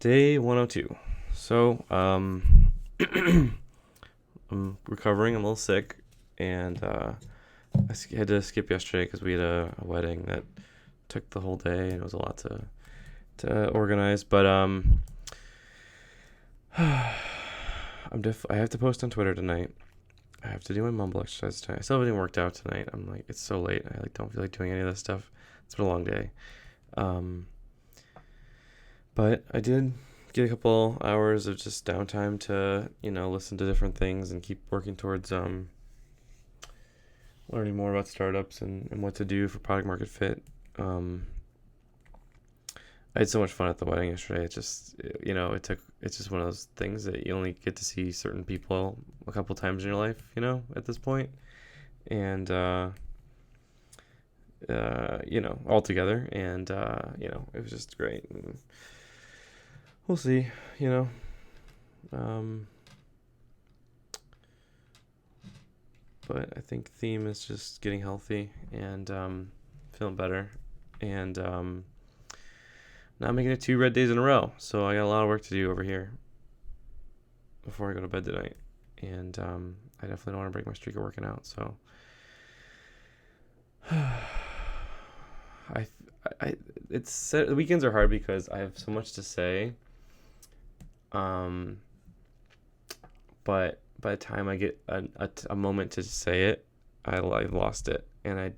Day 102. So, I'm recovering. I'm a little sick, and had to skip yesterday because we had a wedding that took the whole day, and it was a lot to organize. But I have to post on Twitter tonight. I have to do my mumble exercise tonight. I still haven't worked out tonight. I'm like, it's so late. I don't feel like doing any of this stuff. It's been a long day. Um, but I did get a couple hours of just downtime to listen to different things and keep working towards learning more about startups and what to do for product market fit. um, I had so much fun at the wedding yesterday. It's just one of those things that you only get to see certain people a couple times in your life, at this point. And all together, and it was just great. And we'll see. you know um but I think theme is just getting healthy and feeling better, and not making it 2 red days in a row. So I got a lot of work to do over here before I go to bed tonight, and I definitely don't want to break my streak of working out. So I I it's the weekends are hard because I have so much to say. um but by the time I get a moment to say it, I lost it, and I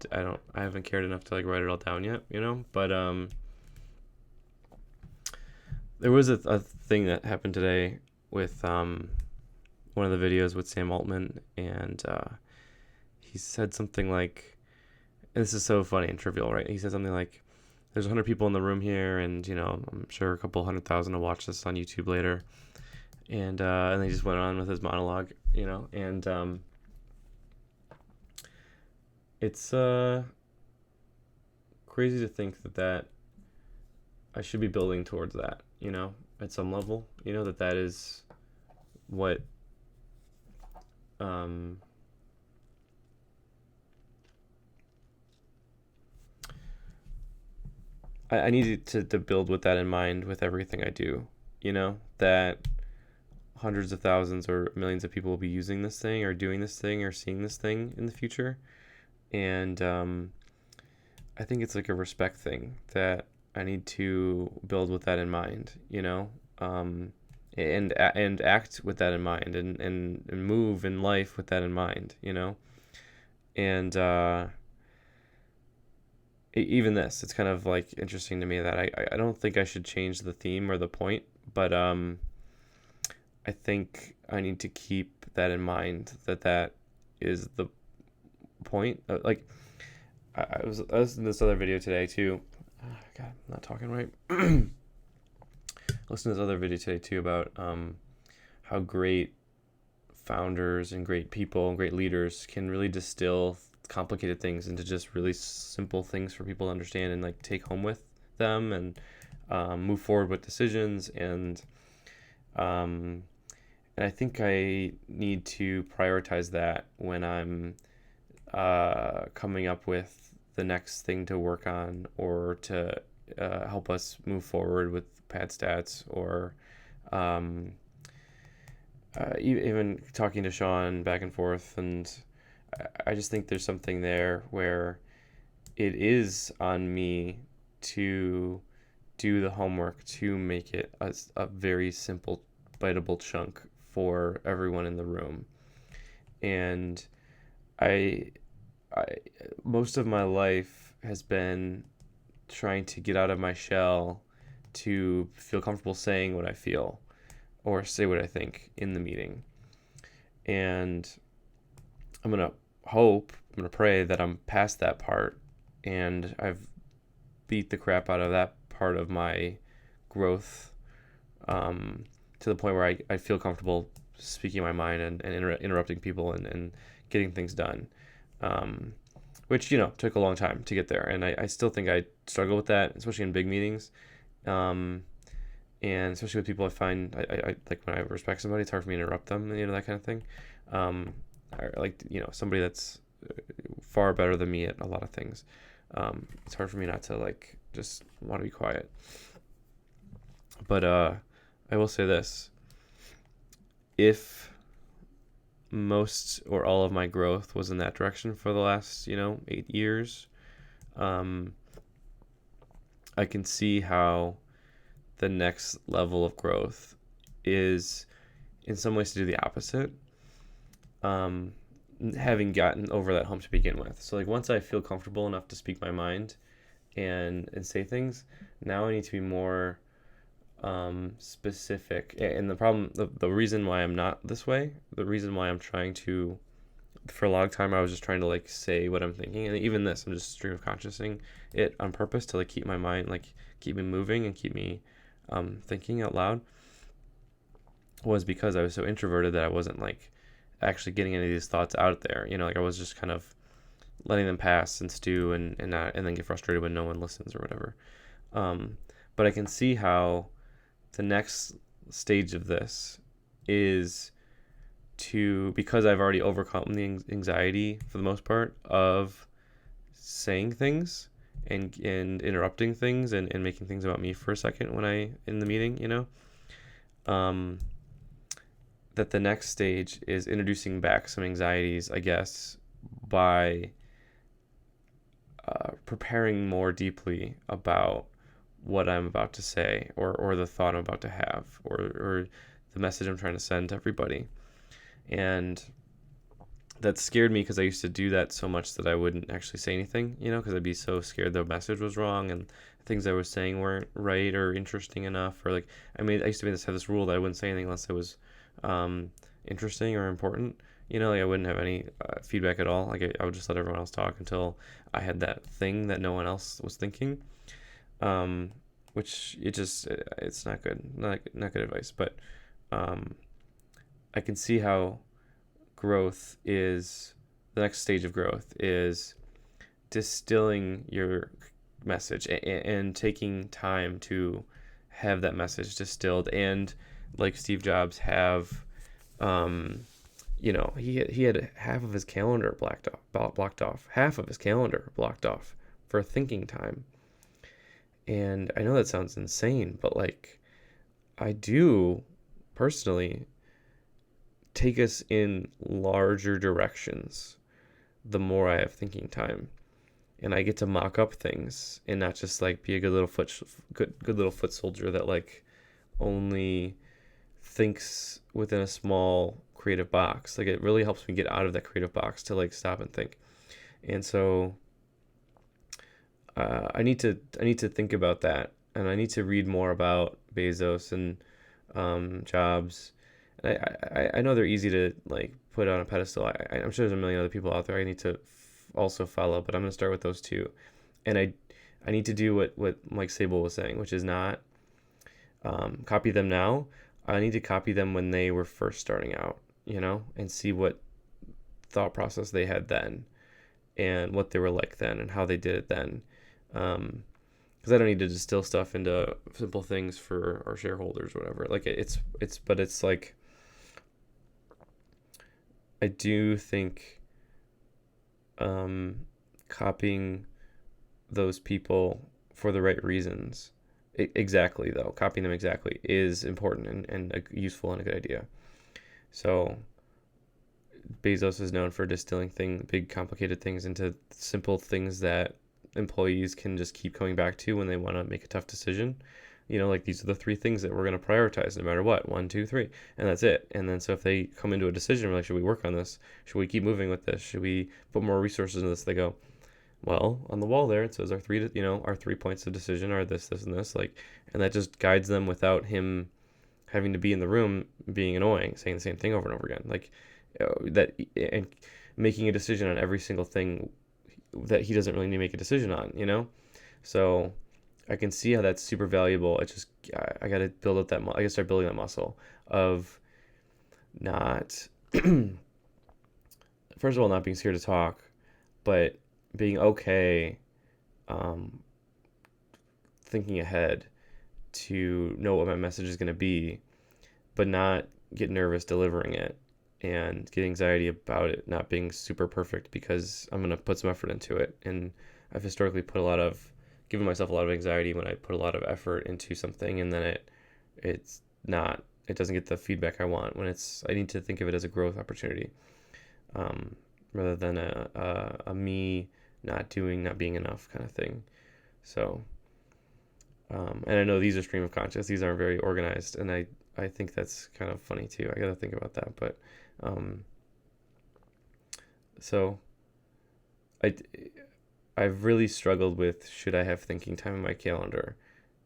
haven't cared enough to like write it all down yet, but there was a thing that happened today with one of the videos with Sam Altman, and he said something like, and this is so funny and trivial, right? He said something like, there's 100 people in the room here, and I'm sure a couple 100,000 will watch this on YouTube later. And he just went on with his monologue, and it's crazy to think that I should be building towards that, at some level, that is what um I need to build with that in mind with everything I do, that hundreds of thousands or millions of people will be using this thing or doing this thing or seeing this thing in the future. And I think it's like a respect thing that I need to build with that in mind, and act with that in mind, and move in life with that in mind, and even this, it's kind of like interesting to me that I don't think I should change the theme or the point, but I think I need to keep that in mind, that is the point. Like, I was in this other video today too. God, I'm not talking right. I listened to this other video today too about how great founders and great people and great leaders can really distill complicated things into just really simple things for people to understand and like take home with them, and move forward with decisions. And I think I need to prioritize that when I'm coming up with the next thing to work on, or to help us move forward with pad stats, or um, even talking to Sean back and forth. And I just think there's something there where it is on me to do the homework to make it a very simple, biteable chunk for everyone in the room. And I, I most of my life has been trying to get out of my shell to feel comfortable saying what I feel or say what I think in the meeting. And I'm going to I'm going to pray that I'm past that part, and I've beat the crap out of that part of my growth, to the point where I feel comfortable speaking my mind, and interrupting people, and getting things done, which, took a long time to get there. And I still think I struggle with that, especially in big meetings. And especially with people I find, I like, when I respect somebody, it's hard for me to interrupt them, that kind of thing. Or like, somebody that's far better than me at a lot of things. It's hard for me not to like just want to be quiet. But I will say this: if most or all of my growth was in that direction for the last 8 years, um, I can see how the next level of growth is in some ways to do the opposite. Um, Having gotten over that hump to begin with. So like once I feel comfortable enough to speak my mind and say things, now I need to be more specific. And the problem, the reason why I'm not this way, the reason why I'm trying to, for a long time, I was just trying to like say what I'm thinking, and even this, I'm just stream of consciousing it on purpose to like keep my mind, like keep me moving and keep me thinking out loud. Was because I was so introverted that I wasn't like actually getting any of these thoughts out there. Like I was just kind of letting them pass and stew and not, and then get frustrated when no one listens or whatever. But I can see how the next stage of this is to, because I've already overcome the anxiety for the most part of saying things and interrupting things and making things about me for a second when I in the meeting, um, that the next stage is introducing back some anxieties, I guess, by preparing more deeply about what I'm about to say or the thought I'm about to have or the message I'm trying to send to everybody. And that scared me because I used to do that so much that I wouldn't actually say anything, because I'd be so scared the message was wrong and things I was saying weren't right or interesting enough. Or like, I used to have this rule that I wouldn't say anything unless it was interesting or important. Like I wouldn't have any feedback at all. Like I would just let everyone else talk until I had that thing that no one else was thinking. Which it's not good, not good advice. But I can see how the next stage of growth is distilling your message and taking time to have that message distilled, and like Steve Jobs have he had half of his calendar blocked off for thinking time. And I know that sounds insane, but like I do personally take us in larger directions the more I have thinking time, and I get to mock up things and not just like be a good little foot soldier that like only thinks within a small creative box. Like it really helps me get out of that creative box to like stop and think. And so I need to think about that, and I need to read more about Bezos and Jobs. And I know they're easy to like put on a pedestal. I'm sure there's a million other people out there I need to also follow, but I'm gonna start with those two. And I need to do what Mike Sable was saying, which is not copy them now. I need to copy them when they were first starting out, and see what thought process they had then and what they were like then and how they did it then. Because I don't need to distill stuff into simple things for our shareholders or whatever. Like but it's like, I do think copying those people for the right reasons, exactly though, copying them exactly is important and useful and a good idea. So Bezos is known for distilling big complicated things into simple things that employees can just keep coming back to when they want to make a tough decision. Like these are the three things that we're going to prioritize no matter what. 1, 2, 3, and that's it. And then so if they come into a decision, we're like, should we work on this? Should we keep moving with this? Should we put more resources in this? They go, well, on the wall there it says our 3 points of decision are this, this, and this. Like, and that just guides them without him having to be in the room being annoying, saying the same thing over and over again. Like that, and making a decision on every single thing that he doesn't really need to make a decision on. So I can see how that's super valuable. I got to build up I got to start building that muscle of not first of all not being scared to talk, but being okay thinking ahead to know what my message is going to be, but not get nervous delivering it and get anxiety about it not being super perfect, because I'm going to put some effort into it. And I've historically given myself a lot of anxiety when I put a lot of effort into something and then it's not, it doesn't get the feedback I want, when I need to think of it as a growth opportunity, rather than a me not being enough kind of thing. So, and I know these are stream of conscious, these aren't very organized, and I think that's kind of funny too. I got to think about that. But, so I, I've really struggled with, should I have thinking time in my calendar?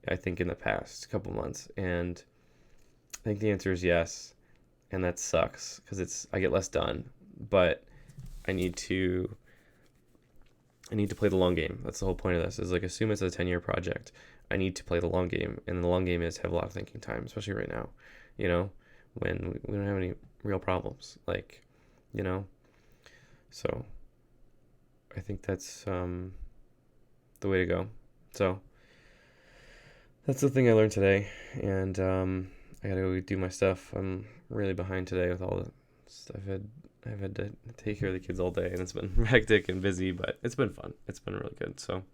I think in the past couple months, and I think the answer is yes, and that sucks because I get less done, but I need to play the long game. That's the whole point of this. Is like, assume it's a 10-year project. I need to play the long game, and the long game is have a lot of thinking time, especially right now. You know, when we don't have any real problems, like, you know. So I think that's the way to go. So that's the thing I learned today, and I gotta go do my stuff. I'm really behind today with all the stuff. I've had to take care of the kids all day, and it's been hectic and busy, but it's been fun. It's been really good. So,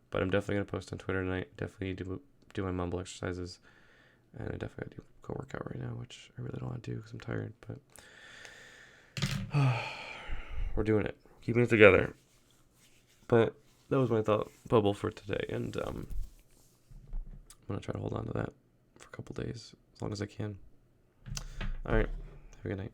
but I'm definitely gonna post on Twitter tonight. Definitely do my mumble exercises, and I definitely gotta go work out right now, which I really don't want to do because I'm tired. But we're doing it, keeping it together. But that was my thought bubble for today, and I'm gonna try to hold on to that for a couple days as long as I can. All right, have a good night.